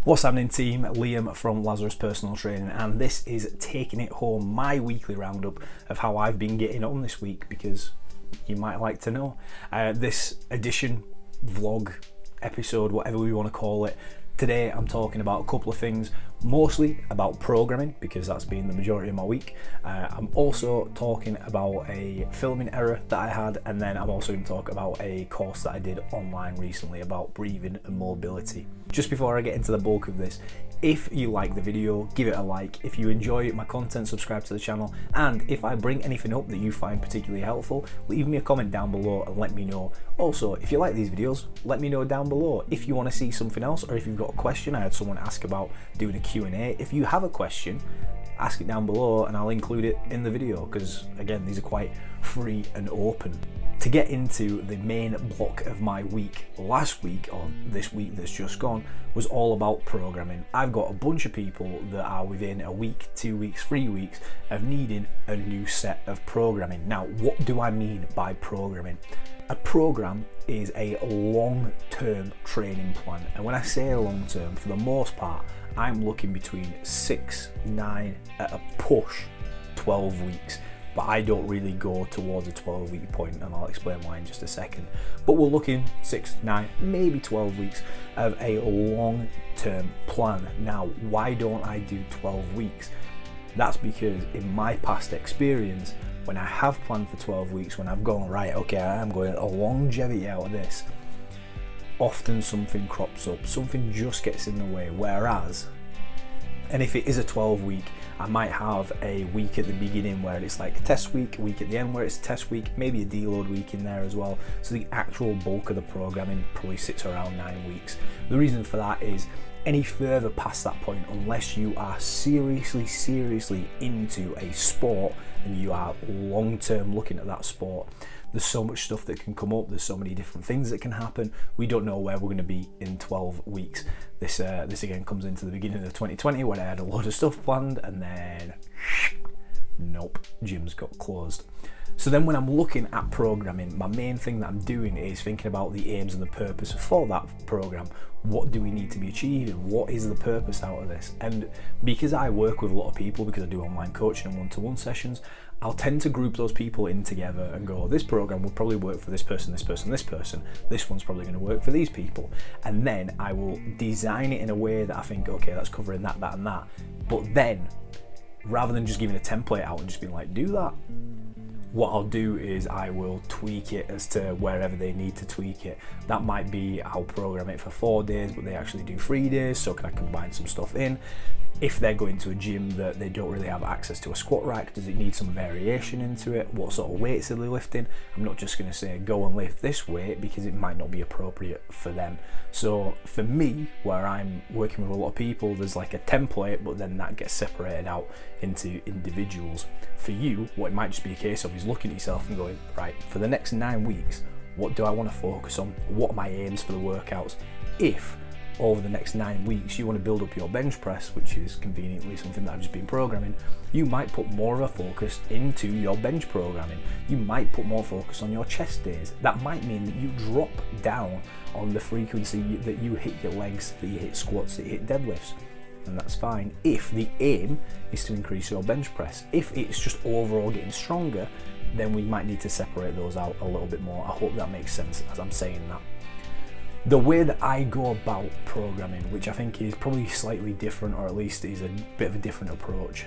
What's happening, team? Liam from Lazarus Personal Training, and this is Taking It Home, my weekly roundup of how I've been getting on this week, because you might like to know. This edition, vlog, episode, whatever we want to call it, today I'm talking about a couple of things, mostly about programming, because that's been the majority of my week. I'm also talking about a filming error that I had, and then I'm also going to talk about a course that I did online recently about breathing and mobility. Just before I get into the bulk of this, if you like the video, give it a like. If you enjoy my content, subscribe to the channel. And if I bring anything up that you find particularly helpful, leave me a comment down below and let me know. Also, if you like these videos, let me know down below. If you want to see something else, or if you've got a question, I had someone ask about doing a Q&A. If you have a question, ask it down below and I'll include it in the video, because again, these are quite free and open. To get into the main block of my week, last week, or this week that's just gone, was all about programming. I've got a bunch of people that are within a week, 2 weeks, 3 weeks of needing a new set of programming. Now, what do I mean by programming? A program is a long-term training plan, and when I say long-term, for the most part, I'm looking between 6, 9, at a push, 12 weeks. But I don't really go towards a 12-week point, and I'll explain why in just a second. But we're looking 6, 9, maybe 12 weeks of a long-term plan. Now, why don't I do 12 weeks? That's because in my past experience, when I have planned for 12 weeks, when I've gone, right, okay, I am going a longevity out of this, often something crops up, something just gets in the way. Whereas, and if it is a 12-week, I might have a week at the beginning where it's like a test week, a week at the end where it's a test week, maybe a deload week in there as well. So the actual bulk of the programming probably sits around 9 weeks. The reason for that is any further past that point, unless you are seriously into a sport and you are long-term looking at that sport, there's so much stuff that can come up, there's so many different things that can happen. We don't know where we're going to be in 12 weeks. This again comes into the beginning of 2020 when I had a lot of stuff planned, and then nope, gyms got closed. So then when I'm looking at programming, my main thing that I'm doing is thinking about the aims and the purpose for that program. What do we need to be achieving? What is the purpose out of this? And because I work with a lot of people, because I do online coaching and one-to-one sessions, I'll tend to group those people in together and go, this program will probably work for this person, this person, this person. This one's probably going to work for these people. And then I will design it in a way that I think, okay, that's covering that, that, and that. But then, rather than just giving a template out and just being like, do that, what I'll do is I will tweak it as to wherever they need to tweak it. That might be I'll program it for 4 days, but they actually do 3 days, so can I combine some stuff in? If they're going to a gym that they don't really have access to a squat rack, does it need some variation into it? What sort of weights are they lifting? I'm not just going to say go and lift this weight, because it might not be appropriate for them. So for me, where I'm working with a lot of people, there's like a template, but then that gets separated out into individuals. For you, what it might just be a case of is looking at yourself and going, right, for the next 9 weeks, what do I want to focus on? What are my aims for the workouts? If over the next 9 weeks you want to build up your bench press, which is conveniently something that I've just been programming, you might put more of a focus into your bench programming. You might put more focus on your chest days. That might mean that you drop down on the frequency that you hit your legs, that you hit squats, that you hit deadlifts, and that's fine if the aim is to increase your bench press. If it's just overall getting stronger, then we might need to separate those out a little bit more. I hope that makes sense as I'm saying that. The way that I go about programming, which I think is probably slightly different, or at least is a bit of a different approach,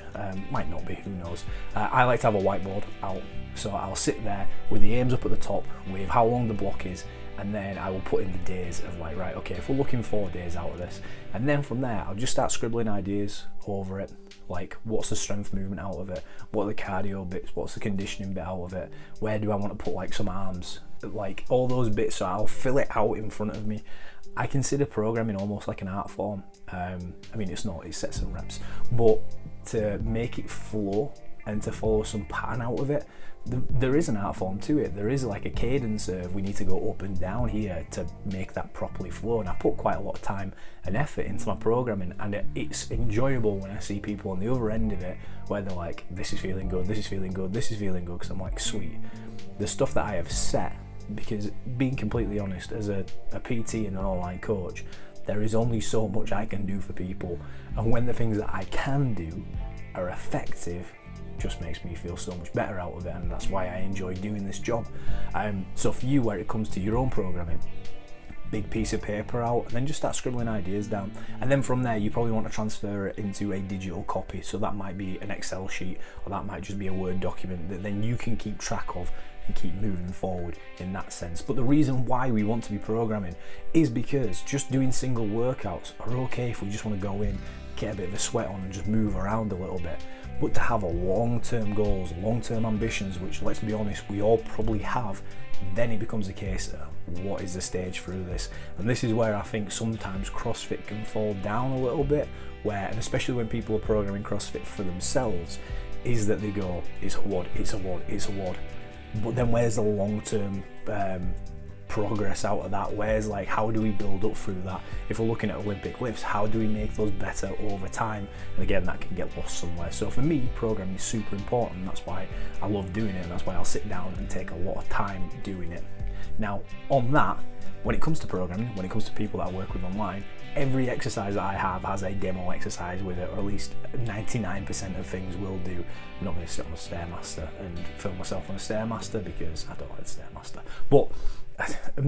might not be, who knows. I like to have a whiteboard out, so I'll sit there with the aims up at the top with how long the block is, and then I will put in the days of like, right, okay, if we're looking 4 days out of this, and then from there I'll just start scribbling ideas over it, like what's the strength movement out of it, what are the cardio bits, what's the conditioning bit out of it, where do I want to put like some arms, like all those bits, so I'll fill it out in front of me. I consider programming almost like an art form. I mean, it's not, it's sets and reps, but to make it flow and to follow some pattern out of it, there is an art form to it. There is like a cadence of we need to go up and down here to make that properly flow, and I put quite a lot of time and effort into my programming, and it's enjoyable when I see people on the other end of it where they're like, this is feeling good, this is feeling good, this is feeling good, because I'm like, sweet. The stuff that I have set, because being completely honest, as a PT and an online coach, There is only so much I can do for people, and when the things that I can do are effective, just makes me feel so much better out of it, and that's why I enjoy doing this job. So for you, where it comes to your own programming, big piece of paper out and then just start scribbling ideas down, and then from there you probably want to transfer it into a digital copy. So that might be an Excel sheet, or that might just be a Word document that then you can keep track of and keep moving forward in that sense. But the reason why we want to be programming is because just doing single workouts are okay if we just want to go in, get a bit of a sweat on and just move around a little bit. But to have a long-term goals, long-term ambitions, which, let's be honest, we all probably have, then it becomes a case of what is the stage through this. And this is where I think sometimes CrossFit can fall down a little bit, where, and especially when people are programming CrossFit for themselves, is that they go, it's a WOD, it's a WOD, it's a WOD. But then where's the long-term progress out of that? Where's, like, how do we build up through that? If we're looking at Olympic lifts, how do we make those better over time? And again, that can get lost somewhere. So for me, programming is super important. That's why I love doing it, and that's why I'll sit down and take a lot of time doing it. Now, on that, when it comes to programming, when it comes to people that I work with online, every exercise that I have has a demo exercise with it, or at least 99% of things will do. I'm not going to sit on a Stairmaster and film myself on a Stairmaster because I don't like the Stairmaster. But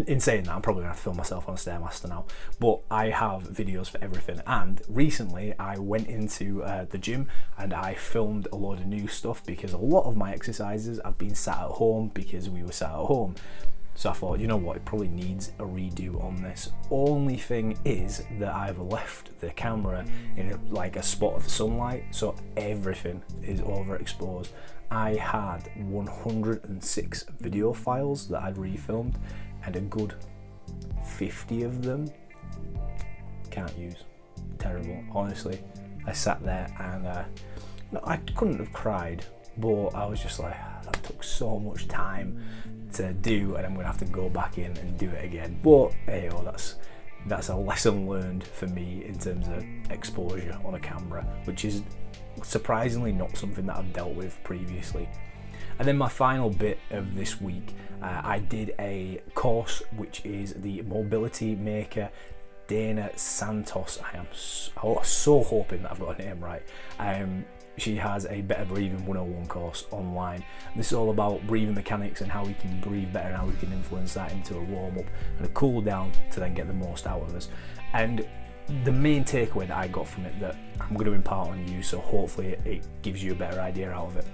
in saying that, I'm probably going to film myself on a Stairmaster now. But I have videos for everything. And recently I went into the gym and I filmed a load of new stuff, because a lot of my exercises have been sat at home because we were sat at home. So I thought, you know what, it probably needs a redo on this. Only thing is that I've left the camera in like a spot of sunlight, so everything is overexposed. I had 106 video files that I'd refilmed, and a good 50 of them can't use. Terrible, honestly. I sat there and no, I couldn't have cried, but I was just like, that took so much time to do, and I'm gonna have to go back in and do it again. But hey, that's a lesson learned for me in terms of exposure on a camera, which is surprisingly not something that I've dealt with previously. And then my final bit of this week, I did a course which is the Mobility Maker Dana Santos. I am so hoping that I've got her name right. She has a Better Breathing 101 course online. This is all about breathing mechanics and how we can breathe better and how we can influence that into a warm up and a cool down to then get the most out of us. And the main takeaway that I got from it that I'm going to impart on you, so hopefully it gives you a better idea out of it.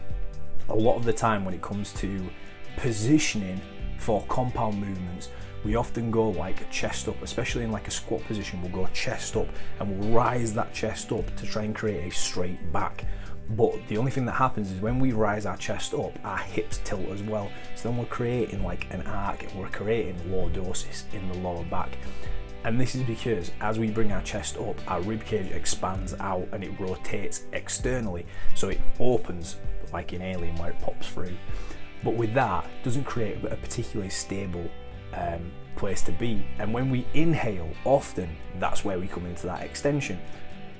A lot of the time when it comes to positioning for compound movements, we often go like chest up, especially in like a squat position. We'll go chest up and we'll rise that chest up to try and create a straight back. But the only thing that happens is when we rise our chest up, our hips tilt as well. So then we're creating like an arc, and we're creating lordosis in the lower back. And this is because as we bring our chest up, our rib cage expands out and it rotates externally. So it opens like in Alien where it pops through. But with that, it doesn't create a particularly stable place to be. And when we inhale, often that's where we come into that extension.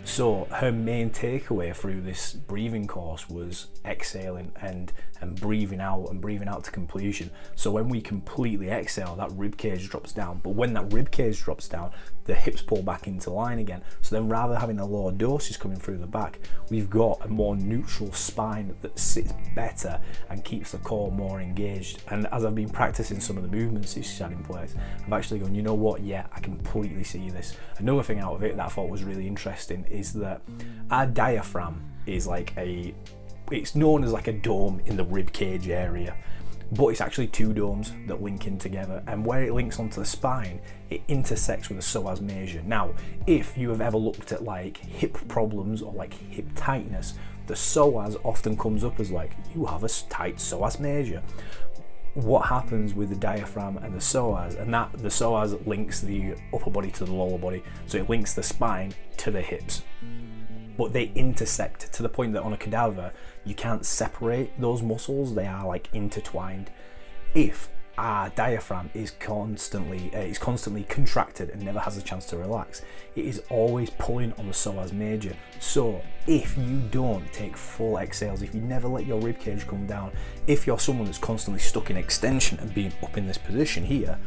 So her main takeaway through this breathing course was exhaling and breathing out to completion. So when we completely exhale, that rib cage drops down. But when that rib cage drops down, the hips pull back into line again. So then rather than having a lordosis coming through the back, we've got a more neutral spine that sits better and keeps the core more engaged. And as I've been practicing some of the movements she's had in place, I've actually gone, you know what, yeah, I completely see this. Another thing out of it that I thought was really interesting is that our diaphragm is like it's known as like a dome in the rib cage area, but it's actually two domes that link in together, and where it links onto the spine, it intersects with the psoas major. Now, if you have ever looked at like hip problems or like hip tightness, the psoas often comes up as like, you have a tight psoas major. What happens with the diaphragm and the psoas, and that the psoas links the upper body to the lower body, so it links the spine to the hips. But they intersect to the point that on a cadaver, you can't separate those muscles, they are like intertwined. If our diaphragm is constantly contracted and never has a chance to relax, it is always pulling on the psoas major. So if you don't take full exhales, if you never let your rib cage come down, if you're someone that's constantly stuck in extension and being up in this position here,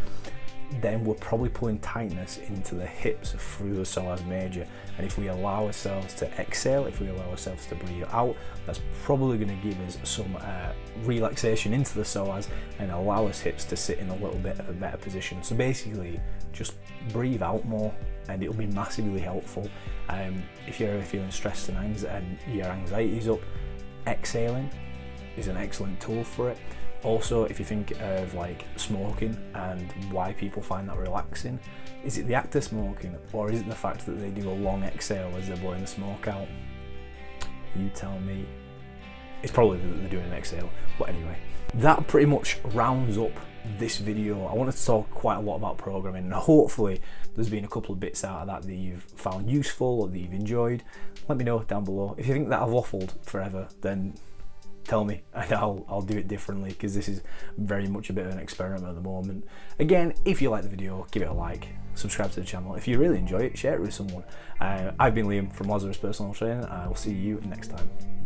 then we're probably pulling tightness into the hips through the psoas major. And if we allow ourselves to exhale, if we allow ourselves to breathe out, that's probably going to give us some relaxation into the psoas and allow us hips to sit in a little bit of a better position. So basically, just breathe out more and it'll be massively helpful. If you're ever feeling stressed and your anxiety is up, exhaling is an excellent tool for it. Also, if you think of like smoking and why people find that relaxing, is it the act of smoking or is it the fact that they do a long exhale as they're blowing the smoke out? You tell me. It's probably that they're doing an exhale, but anyway. That pretty much rounds up this video. I wanted to talk quite a lot about programming, and hopefully there's been a couple of bits out of that you've found useful or that you've enjoyed. Let me know down below. If you think that I've waffled forever, then tell me and I'll do it differently, because this is very much a bit of an experiment at the moment. Again, if you like the video, give it a like, subscribe to the channel. If you really enjoy it, share it with someone. I've been Liam from Lazarus Personal Training, and I will see you next time.